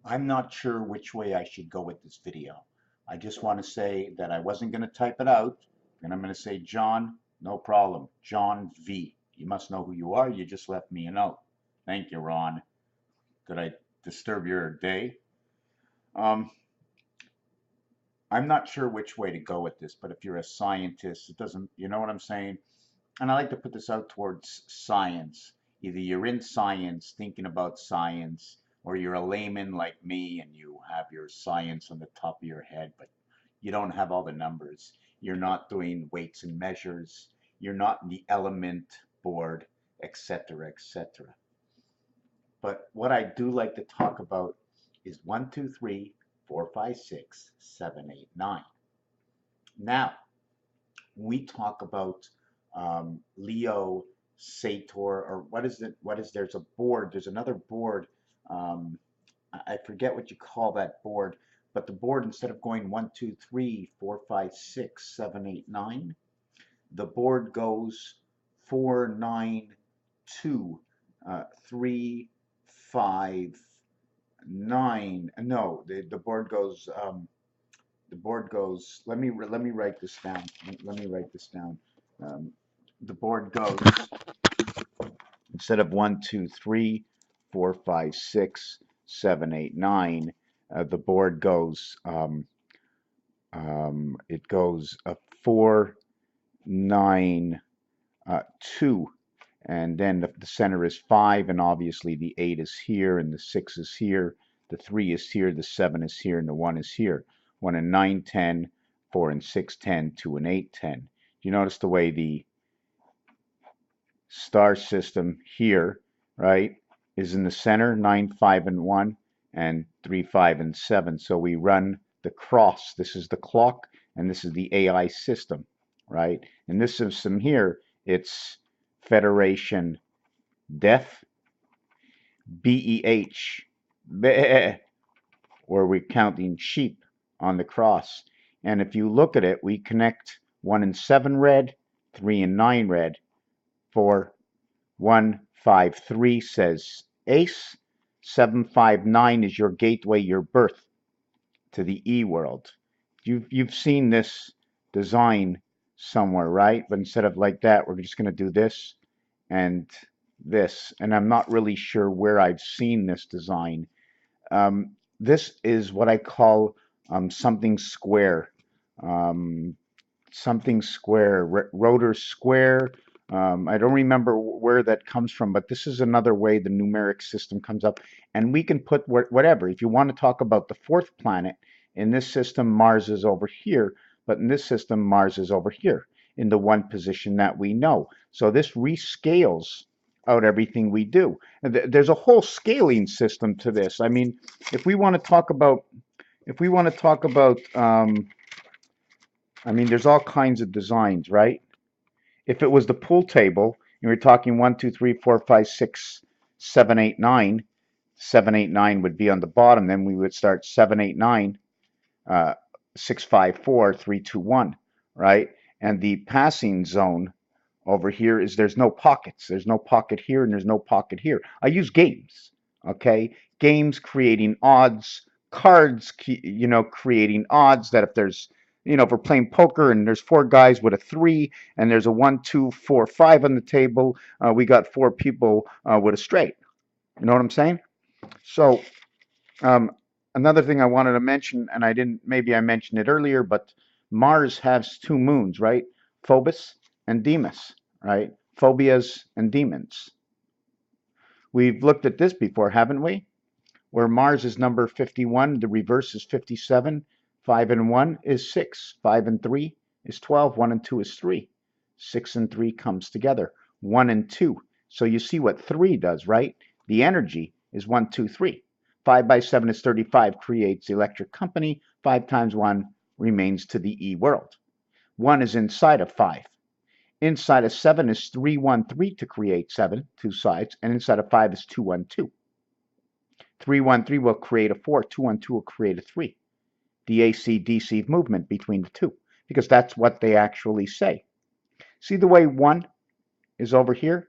I'm not sure which way I should go with this video. I just want to say that I wasn't going to type it out, and I'm going to say John, no problem. John V. You must know who you are. You just left me a note. Thank you, Ron. Did I disturb your day? Um, I'm not sure which way to go with this, but if you're a scientist, it doesn't, you know what I'm saying? And I like to put this out towards science. Either you're in science, thinking about science, or you're a layman like me and you have your science on the top of your head, but you don't have all the numbers. You're not doing weights and measures. You're not in the element board, etc., etc. But what I do like to talk about is 1, 2, 3, 4, 5, 6, 7, 8, 9. Now, we talk about Leo Sator, or what is it? What is there's a board? There's another board. Um, I forget what you call that board, but the board instead of going 1, 2, 3, 4, 5, 6, 7, 8, 9, the board goes 4, 9, 2, 3, 5, 9. No, the board goes. The board goes. Let me write this down. Let me write this down. Um, the board goes instead of 1, 2, 3, 4, 5, 6, 7, 8, 9. The board goes. It goes 4, 9, 2, and then the center is 5, and obviously the 8 is here, and the 6 is here, the 3 is here, the 7 is here, and the 1 is here. 1 and 9, 10, 4 and 6, 10, 2 and 8, 10. You notice the way the star system here, right, is in the center, 9, 5, and 1, and 3, 5, and 7. So we run the cross. This is the clock, and this is the AI system, right? In this system here, it's Federation Death, BEH, where we're counting sheep on the cross. And if you look at it, we connect 1 and 7 red, 3 and 9 red, 4, 1, 5, 3 says ace, 7, 5, 9 is your gateway, your birth to the E world. You've seen this design somewhere, right? But instead of like that, we're just going to do this and this. And I'm not really sure where I've seen this design. This is what I call something square. Um, Something square, rotor square. I don't remember where that comes from, but this is another way the numeric system comes up. And we can put whatever. If you want to talk about the fourth planet, in this system, Mars is over here, but in this system, Mars is over here in the one position that we know. So this rescales out everything we do. And there's a whole scaling system to this. I mean, if we want to talk about, if we want to talk about, I mean, there's all kinds of designs, right? If it was the pool table, and we're talking 1, 2, 3, 4, 5, 6, 7, 8, 9, 7, 8, 9 would be on the bottom. Then we would start 7, 8, 9, 6, 5, 4, 3, 2, 1, right? And the passing zone over here is there's no pockets. There's no pocket here and there's no pocket here. I use games, okay? Games creating odds, cards, creating odds that if there's, if we're playing poker and there's 4 guys with a 3 and there's a 1, 2, 4, 5 on the table, we got 4 people with a straight. You know what I'm saying? So um, another thing I wanted to mention, and I didn't, maybe I mentioned it earlier, but Mars has 2 moons, right? Phobos and Deimos, right? Phobias and demons. We've looked at this before, haven't we? Where Mars is number 51, the reverse is 57, 5 and 1 is 6, 5 and 3 is 12, 1 and 2 is 3, 6 and 3 comes together, 1 and 2. So you see what 3 does, right? The energy is 1, 2, 3. 5 by 7 is 35, creates the electric company. 5 times 1 remains to the E world. 1 is inside of 5. Inside of 7 is 3, 1, 3 to create 7, 2 sides. And inside of 5 is 2, 1, 2. 3, 1, 3 will create a 4. 2, 1, 2 will create a 3. The AC-DC movement between the two. Because that's what they actually say. See the way 1 is over here?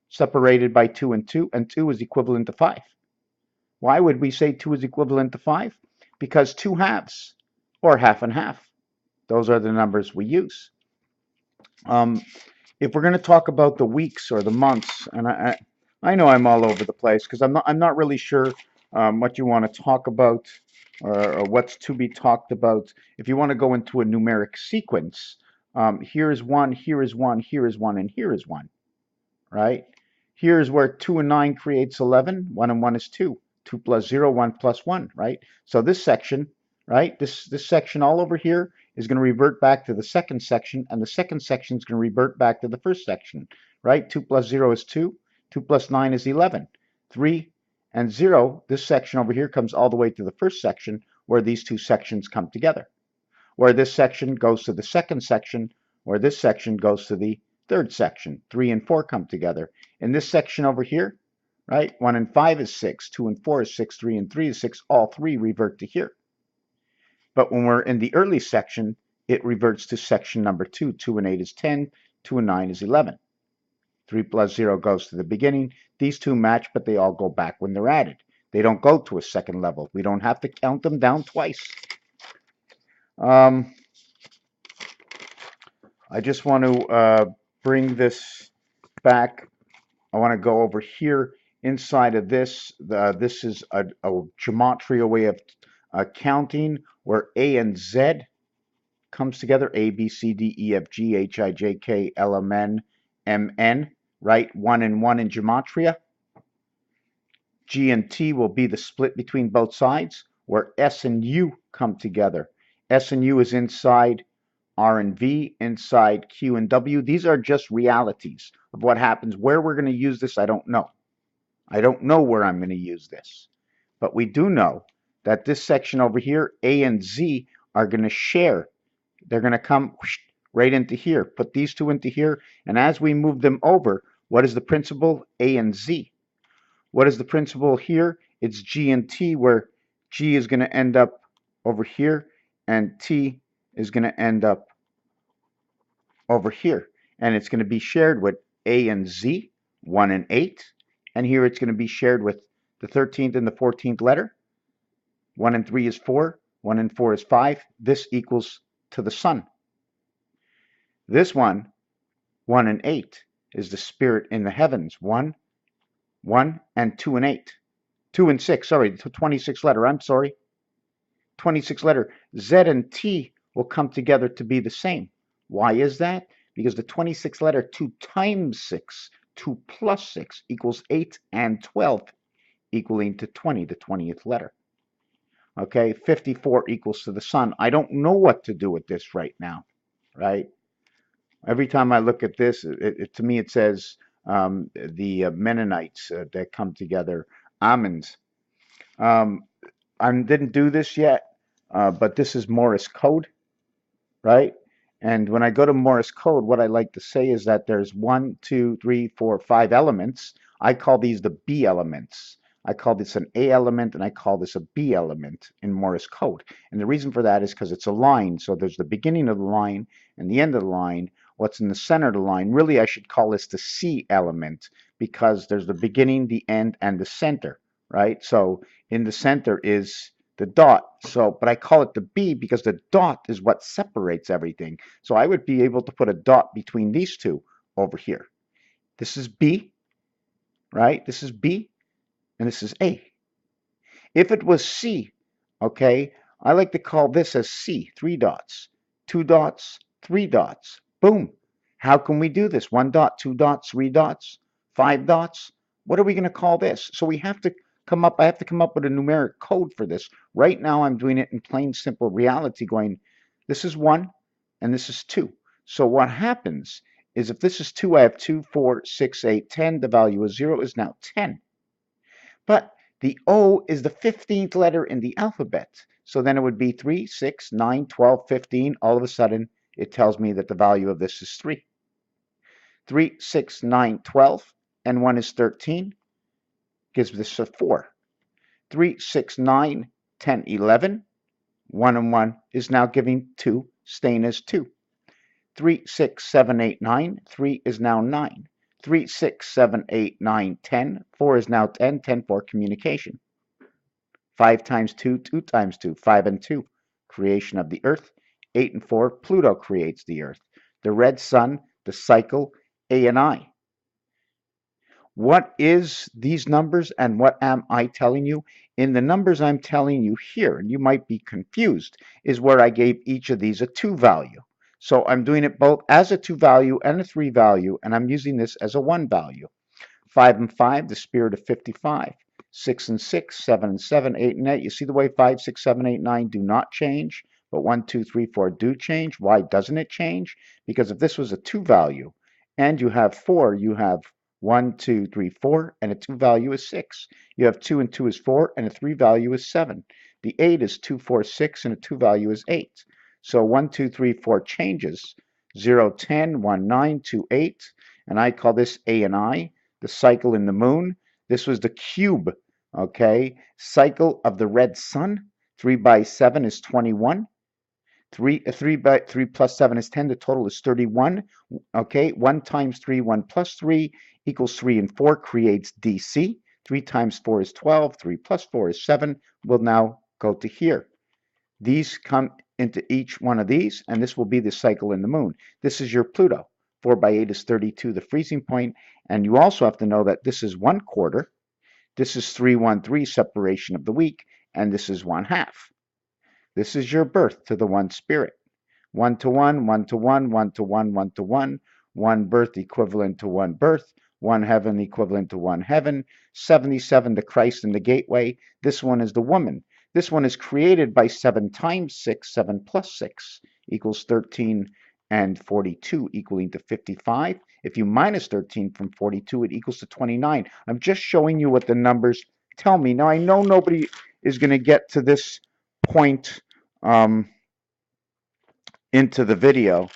Separated by 2 and 2 is equivalent to 5. Why would we say 2 is equivalent to 5? Because 2 halves, or half and half. Those are the numbers we use. If we're going to talk about the weeks or the months, and I know I'm all over the place because I'm not really sure what you want to talk about or what's to be talked about. If you want to go into a numeric sequence, here is 1, here is 1, here is 1, and here is 1, right? Here's where 2 and 9 creates 11. 1 and 1 is 2. 2 plus 0, 1 plus 1, right? So this section, right, this section all over here is going to revert back to the second section, and the second section is going to revert back to the first section, right? 2 plus 0 is 2. 2 plus 9 is 11. 3 and 0, this section over here comes all the way to the first section where these two sections come together, where this section goes to the second section, where this section goes to the third section. 3 and 4 come together. In this section over here, right, 1 and 5 is 6, 2 and 4 is 6, 3 and 3 is 6. All three revert to here. But when we're in the early section, it reverts to section number 2. 2 and 8 is 10, 2 and 9 is 11. 3 plus 0 goes to the beginning. These two match, but they all go back when they're added. They don't go to a second level. We don't have to count them down twice. I just want to bring this back. I want to go over here inside of this. This is a gematria way of counting where A and Z comes together. A, B, C, D, E, F, G, H, I, J, K, L, M, N, M, N, right? 1 and 1 in gematria. G and T will be the split between both sides, where S and U come together. S and U is inside R and V, inside Q and W. These are just realities of what happens. Where we're going to use this, I don't know. I don't know where I'm going to use this. But we do know that this section over here, A and Z, are going to share. They're going to come right into here. Put these two into here. And as we move them over, what is the principle? A and Z. What is the principle here? It's G and T, where G is going to end up over here, and T is going to end up over here. And it's going to be shared with A and Z, 1 and 8. And here it's going to be shared with the 13th and the 14th letter. 1 and 3 is 4. 1 and 4 is 5. This equals to the sun. This one, 1 and 8, is the spirit in the heavens. 1, 1, and 2 and 8. 2 and 6, sorry, the 26th letter, I'm sorry. 26th letter. Z and T will come together to be the same. Why is that? Because the 26th letter, 2 times 6, 2 plus 6 equals 8, and 12 equaling to 20, the 20th letter. Okay, 54 equals to the sun. I don't know what to do with this right now, right? Every time I look at this, to me it says the Mennonites that come together, Ammons. I didn't do this yet, but this is Morse code, right? And when I go to Morse code, what I like to say is that there's 1, 2, 3, 4, 5 elements. I call these the B elements. I call this an A element, and I call this a B element in Morse code. And the reason for that is because it's a line. So there's the beginning of the line and the end of the line. What's in the center of the line, really I should call this the C element, because there's the beginning, the end, and the center, right? So in the center is the dot. So, but I call it the B because the dot is what separates everything. So I would be able to put a dot between these two over here. This is B, right? This is B, and this is A. If it was C, okay, I like to call this as C, 3 dots, 2 dots, 3 dots. Boom. How can we do this? 1 dot, 2 dots, 3 dots, 5 dots. What are we going to call this? So we have to come up, I have to come up with a numeric code for this. Right now I'm doing it in plain simple reality, going, this is 1 and this is 2. So what happens is if this is 2, I have 2, 4, 6, 8, 10. The value of 0 is now 10. But the O is the 15th letter in the alphabet. So then it would be 3, 6, 9, 12, 15. All of a sudden, it tells me that the value of this is 3. 3, 6, 9, 12, and 1 is 13. Gives this a 4. 3, 6, 9, 10, 11. 1 and 1 is now giving 2, staying as 2. 3, 6, 7, 8, 9. 3 is now 9. 3, 6, 7, 8, 9, 10. 4 is now 10. 10 for communication. 5 times 2, 2 times 2, 5 and 2, creation of the earth. 8 and 4, Pluto creates the earth. The red sun, the cycle, A and I. What is these numbers and what am I telling you? In the numbers I'm telling you here, and you might be confused, is where I gave each of these a 2 value. So I'm doing it both as a 2 value and a 3 value, and I'm using this as a 1 value. 5 and 5, the spirit of 55. 6 and 6, 7 and 7, 8 and 8. You see the way 5, 6, 7, 8, 9 do not change, but 1, 2, 3, 4 do change. Why doesn't it change? Because if this was a 2 value and you have 4, you have 1, 2, 3, 4, and a 2 value is 6. You have 2 and 2 is 4, and a 3 value is 7. The 8 is 2, 4, 6, and a 2 value is 8. So 1, 2, 3, 4 changes. 0, 10, 1, 9, 2, 8. And I call this A and I. The cycle in the moon. This was the cube, okay? Cycle of the red sun. 3 by 7 is 21. 3 by 3 plus 7 is 10. The total is 31. Okay, 1 times 3, 1 plus 3 equals 3 and 4 creates DC. 3 times 4 is 12. 3 plus 4 is 7. We'll now go to here. These come into each one of these, and this will be the cycle in the moon. This is your Pluto. 4 by 8 is 32, the freezing point. And you also have to know that this is 1 quarter. This is 313, separation of the week. And this is 1/2. This is your birth to the one spirit. 1 to 1, 1 to 1, 1 to 1, 1 to 1. 1 birth equivalent to 1 birth. 1 heaven equivalent to 1 heaven. 77, the Christ in the gateway. This one is the woman. This one is created by 7 times 6, 7 plus 6 equals 13, and 42 equaling to 55. If you minus 13 from 42, it equals to 29. I'm just showing you what the numbers tell me. Now, I know nobody is going to get to this point into the video,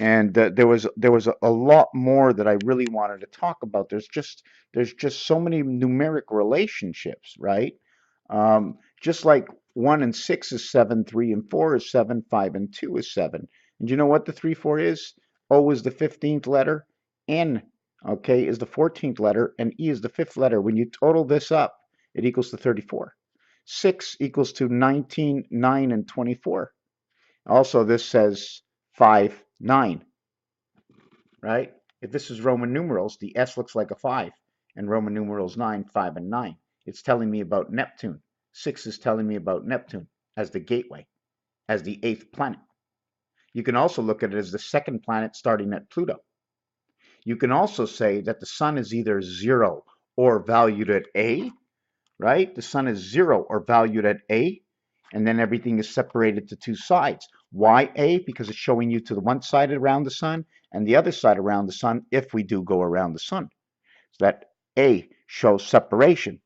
and there was a lot more that I really wanted to talk about. There's just so many numeric relationships, right? Just like 1 and 6 is 7, 3 and 4 is 7, 5 and 2 is 7. And you know what the 3, 4 is? O is the 15th letter, N, okay, is the 14th letter, and E is the 5th letter. When you total this up, it equals to 34. 6 equals to 19, 9, and 24. Also, this says 5, 9, right? If this is Roman numerals, the S looks like a 5, and Roman numerals 9, 5, and 9. It's telling me about Neptune. 6 is telling me about Neptune as the gateway, as the 8th planet. You can also look at it as the 2nd planet starting at Pluto. You can also say that the sun is either 0 or valued at A, right? The sun is 0 or valued at A, and then everything is separated to 2 sides. Why A? Because it's showing you to the one side around the sun and the other side around the sun if we do go around the sun. So that A shows separation,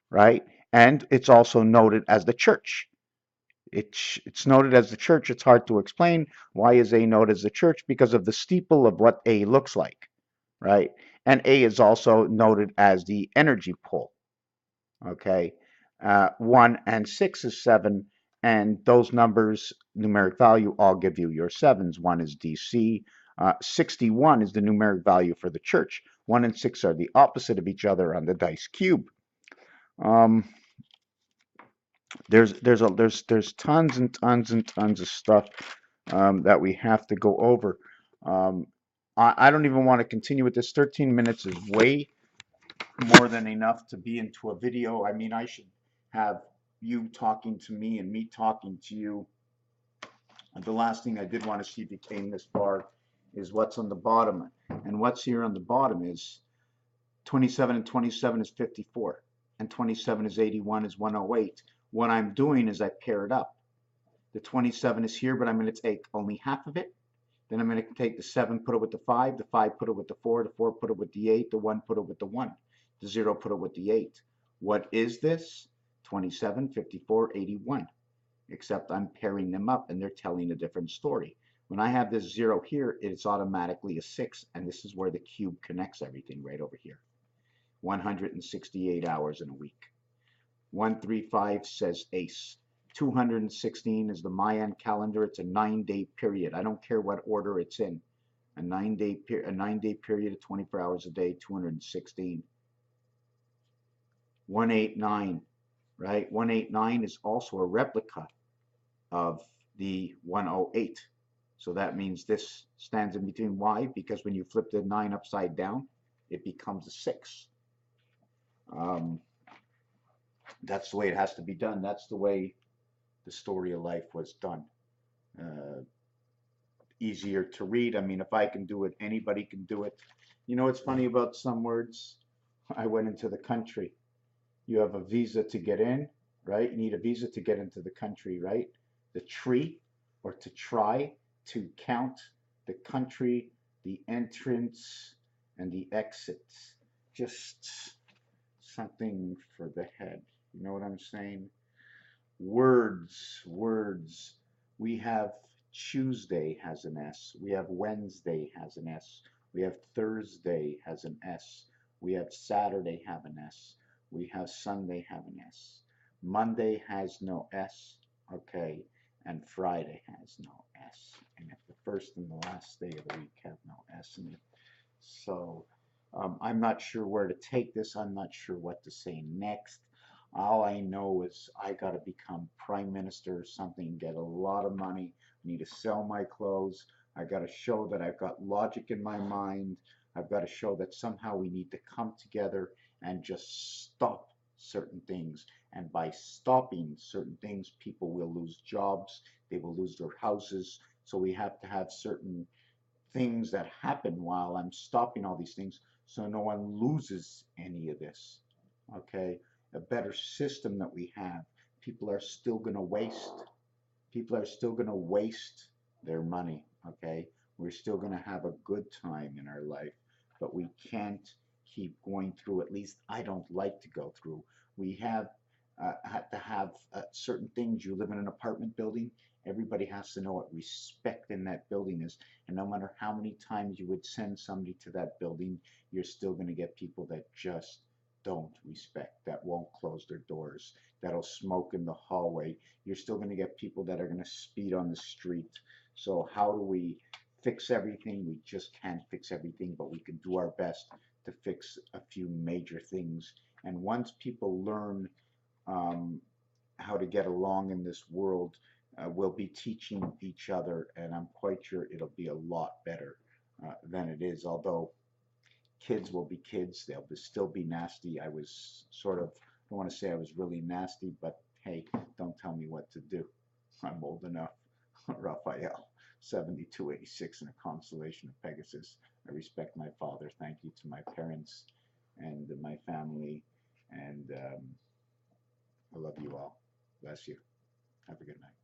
right? And it's also noted as the church. It's noted as the church. It's hard to explain. Why is A noted as the church? Because of the steeple of what A looks like, right? And A is also noted as the energy pole, okay? 1 and 6 is 7, and those numbers, numeric value, all give you your 7s. 1 is DC. 61 is the numeric value for the church. 1 and 6 are the opposite of each other on the dice cube. There's tons and tons and tons of stuff that we have to go over. I don't even want to continue with this. 13 minutes is way more than enough to be into a video. I mean, I should have you talking to me and me talking to you. And the last thing I did want to see if you came this far is what's on the bottom. And what's here on the bottom is 27 and 27 is 54. And 27 is 81 is 108. What I'm doing is I pair it up. The 27 is here, but I'm going to take only half of it. Then I'm going to take the 7, put it with the 5 put it with the 4 put it with the 8, the 1 put it with the 1, the 0 put it with the 8. What is this? 27, 54, 81. Except I'm pairing them up and they're telling a different story. When I have this 0 here, it's automatically a 6, and this is where the cube connects everything right over here. 168 hours in a week. 135 says ace. 216 is the Mayan calendar. It's a 9-day period. I don't care what order it's in. A 9-day period of 24 hours a day, 216. 189 right? 189 is also a replica of the 108. So that means this stands in between. Why? Because when you flip the 9 upside down, it becomes a 6. Um, that's the way it has to be done. That's the way the story of life was done. Uh, Easier to read. I mean, if I can do it, anybody can do it. You know what's funny about some words? I went into the country. You have a visa to get in, right? You need a visa to get into the country, right? The tree, or to try to count the country, the entrance, and the exits. Just something for the head. You know what I'm saying? Words. We have Tuesday has an S. We have Wednesday has an S. We have Thursday has an S. We have Saturday have an S. We have Sunday have an S. Monday has no S. Okay. And Friday has no S. And if the first and the last day of the week have no S in it. So I'm not sure where to take this. I'm not sure what to say next. All I know is I got to become prime minister or something, get a lot of money. I need to sell my clothes. I got to show that I've got logic in my mind. I've got to show that somehow we need to come together and just stop certain things. And by stopping certain things, people will lose jobs, they will lose their houses. So we have to have certain things that happen while I'm stopping all these things so no one loses any of this. Okay? A better system that we have. People are still going to waste. People are still going to waste their money. Okay? We're still going to have a good time in our life, but we can't keep going through. At least I don't like to go through. We have to have certain things. You live in an apartment building, everybody has to know what respect in that building is. And no matter how many times you would send somebody to that building, you're still going to get people that just don't respect, that won't close their doors, that'll smoke in the hallway. You're still going to get people that are going to speed on the street. So how do we fix everything? We just can't fix everything, but we can do our best to fix a few major things. And once people learn um, how to get along in this world, we'll be teaching each other, and I'm quite sure it'll be a lot better than it is. Although kids will be kids, they'll still be nasty. I was sort of, I don't want to say I was really nasty, but hey, don't tell me what to do. I'm old enough. Raphael, 7286 in a constellation of Pegasus. I respect my father. Thank you to my parents and my family, and I love you all. Bless you. Have a good night.